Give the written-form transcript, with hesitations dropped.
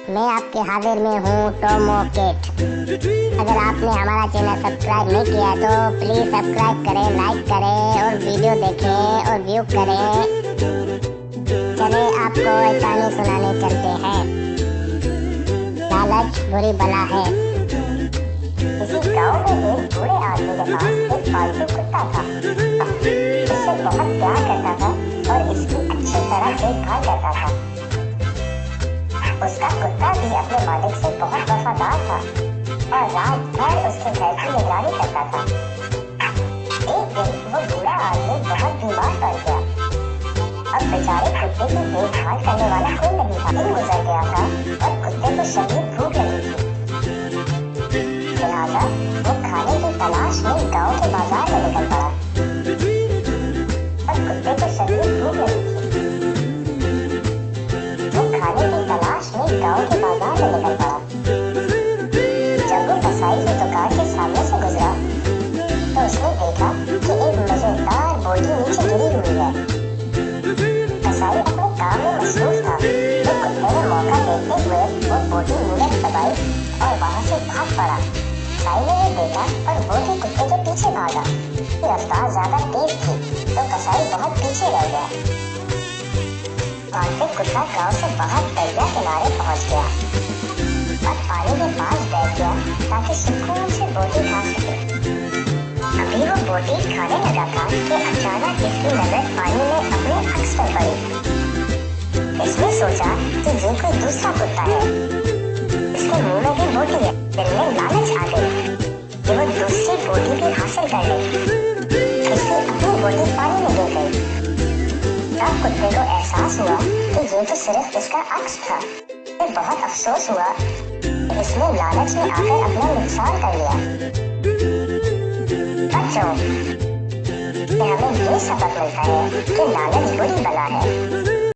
मैं आपके हाजिर में हूँ टोमो केट। अगर आपने हमारा चैनल सब्सक्राइब नहीं किया तो प्लीज सब्सक्राइब करें, लाइक करें और वीडियो देखें और व्यू करें। चले आपको एक कहानी सुनाने चलते हैं। लालच बुरी बला है। किसी गांव में एक बूढ़े आदमी के पास एक पालतू कुत्ता था। इससे बहुत प्यार करता था और इसकी अच्छी तरह देखभाल करता था। उसका कुत्ता भी अपने मालिक से बहुत वफादार था और रात भर उसके घर की निगरानी करता था। एक दिन वो बूढ़ा आदमी बहुत बीमार पड़ गया। अब बेचारे कुत्ते की देखभाल करने वाला कोई नहीं था। दिन गुजर गया था और कुत्ते को शदीद भूख लगी थी। लिहाजा वो खाने की तलाश में गांव के बाजार में निकल पड़ा। अब कुत्ते को शदीद भूख लगी थी। खाने की तलाश में गांव के बाजार में निकल पड़ा। जब वो कसाई की दुकान के सामने से गुजरा तो उसने देखा कि एक मजेदार बोटी नीचे गिरी हुई है। कसाई अपने काम में मसरूफ था तो कुत्ते ने मौका देखते हुए वो बोटी मुंह दबाई और वहां से भाग पड़ा। कसाई ने ये देखा और वो भी कुत्ते के पीछे भागा। रफ्तार ज्यादा तेज थी तो कसाई बहुत पीछे रह गया। भागते कुत्ता गांव से बाहर दरिया किनारे पहुंच गया और पानी के पास बैठ गया ताकि सुकून से बोटी खा सके। अभी वो बोटी खाने लगा था कि अचानक इसकी नजर पानी में अपने अक्स पर पड़ी। इसने सोचा कि ये कोई दूसरा कुत्ता है। इसके मुंह में भी बोटी है। दिल में लालच आ गई कि वो दूसरी बोटी भी हासिल कर ले। इसकी अपनी बोटी पानी में गिर गई। तब कुत्ते को एहसास हुआ कि ये तो सिर्फ इसका अक्स था। फिर बहुत अफसोस हुआ कि इसने लालच में आकर अपना नुकसान कर लिया। बच्चों, हमें ये सबक मिलता है कि लालच बुरी बला है।